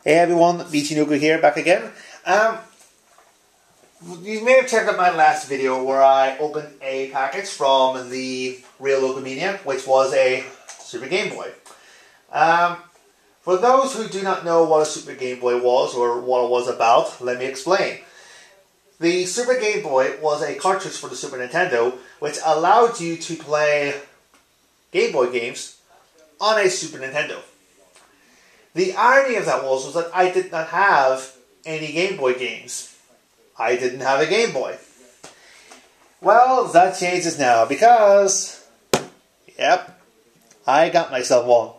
Hey everyone, BT Nuku here, back again. You may have checked out my last video where I opened a package from the Real Locomania, which was a Super Game Boy. For those who do not know what a Super Game Boy was or what it was about, let me explain. The Super Game Boy was a cartridge for the Super Nintendo which allowed you to play Game Boy games on a Super Nintendo. The irony of that was that I did not have any Game Boy games. I didn't have a Game Boy. Well, that changes now because, yep, I got myself one.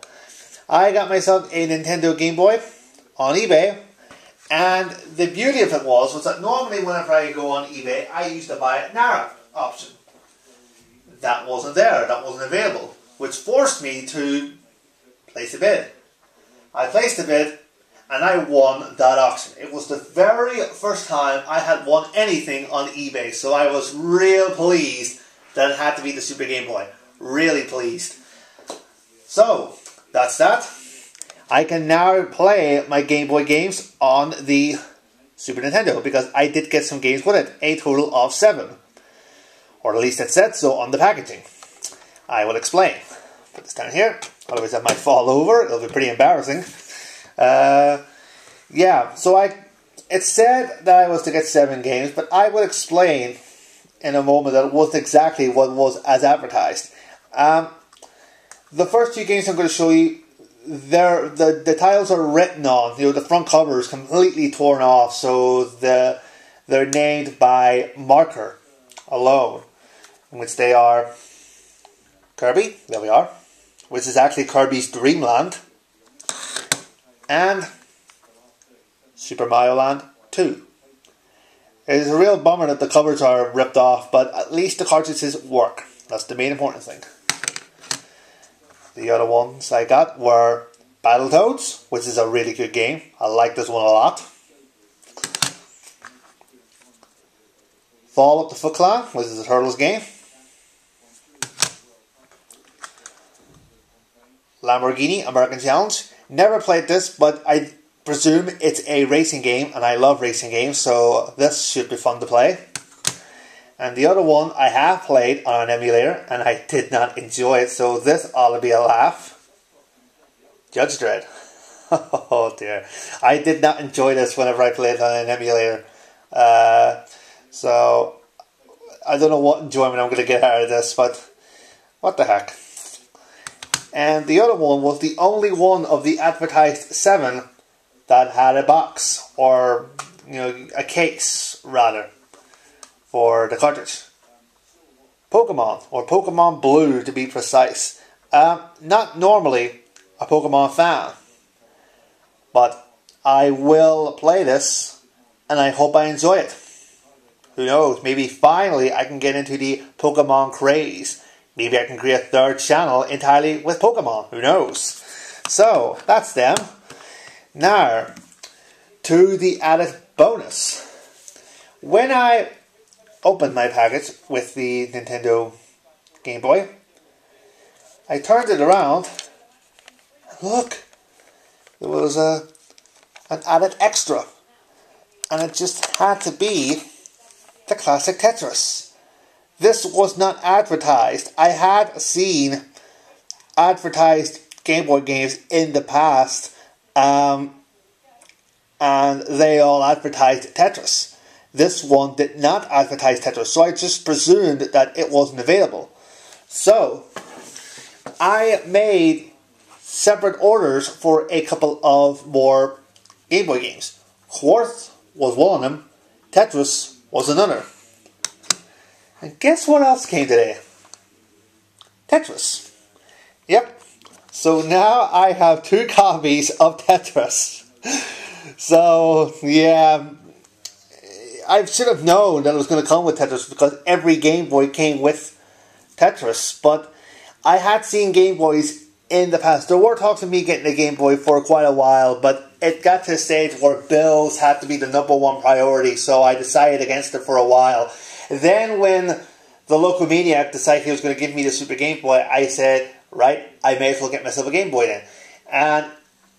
I got myself a Nintendo Game Boy on eBay, and the beauty of it was that normally whenever I go on eBay, I used to buy a NARA option. That wasn't there, that wasn't available, which forced me to place a bid. I placed a bid and I won that auction. It was the very first time I had won anything on eBay, so I was real pleased that it had to be the Super Game Boy. Really pleased. So, that's that. I can now play my Game Boy games on the Super Nintendo because I did get some games with it, a total of 7. Or at least it said so on the packaging. I will explain. Put this down here. Otherwise I might fall over. It'll be pretty embarrassing. Yeah, so it said that I was to get 7 games, but I will explain in a moment that it wasn't exactly what was as advertised. The first 2 games I'm going to show you, the titles are written on. You know, the front cover is completely torn off, so they're named by marker alone, in which they are Kirby, there we are, which is actually Kirby's Dream Land, and Super Mario Land 2. It is a real bummer that the covers are ripped off, but at least the cartridges work. That's the main important thing. The other ones I got were Battletoads, which is a really good game. I like this one a lot. Fall Up the Foot Clan, which is a Turtles game. Lamborghini American Challenge. Never played this, but I presume it's a racing game, and I love racing games, so this should be fun to play. And the other one I have played on an emulator, and I did not enjoy it, so this ought to be a laugh. Judge Dredd. Oh dear. I did not enjoy this whenever I played on an emulator. So, I don't know what enjoyment I'm going to get out of this, but what the heck. And the other one was the only one of the advertised 7 that had a box, or a case rather, for the cartridge. Pokemon, or Pokemon Blue to be precise. Not normally a Pokemon fan, but I will play this and I hope I enjoy it. Who knows, maybe finally I can get into the Pokemon craze. Maybe I can create a 3rd channel entirely with Pokemon. Who knows? So, that's them. Now, to the added bonus. When I opened my package with the Nintendo Game Boy, I turned it around. Look, there was an added extra. And it just had to be the classic Tetris. This was not advertised. I had seen advertised Game Boy games in the past, and they all advertised Tetris. This one did not advertise Tetris, so I just presumed that it wasn't available. So, I made separate orders for a couple of more Game Boy games. Quartz was one of them, Tetris was another. And guess what else came today? Tetris. Yep. So now I have 2 copies of Tetris. So, yeah, I should have known that it was going to come with Tetris because every Game Boy came with Tetris. But I had seen Game Boys in the past. There were talks of me getting a Game Boy for quite a while, but it got to a stage where bills had to be the #1 priority, so I decided against it for a while. Then when the Locomaniac decided he was going to give me the Super Game Boy, I said, right, I may as well get myself a Game Boy then. And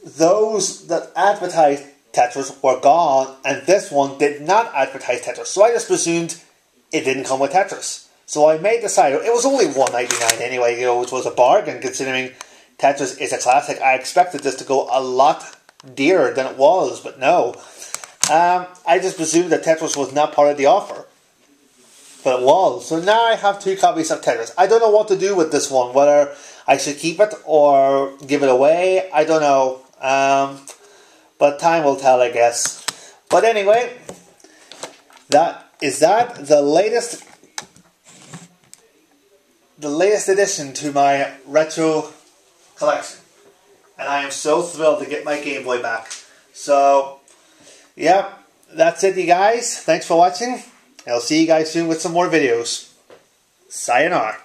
those that advertised Tetris were gone, and this one did not advertise Tetris. So I just presumed it didn't come with Tetris. So I made the side. It was only $1.99 anyway, you know, which was a bargain considering Tetris is a classic. I expected this to go a lot dearer than it was, but no. I just presumed that Tetris was not part of the offer. But it was. So now I have 2 copies of Tetris. I don't know what to do with this one. Whether I should keep it or give it away. I don't know. But time will tell, I guess. But anyway, the latest addition to my retro collection. And I am so thrilled to get my Game Boy back. So, yeah, that's it, you guys. Thanks for watching. I'll see you guys soon with some more videos. Sayonara.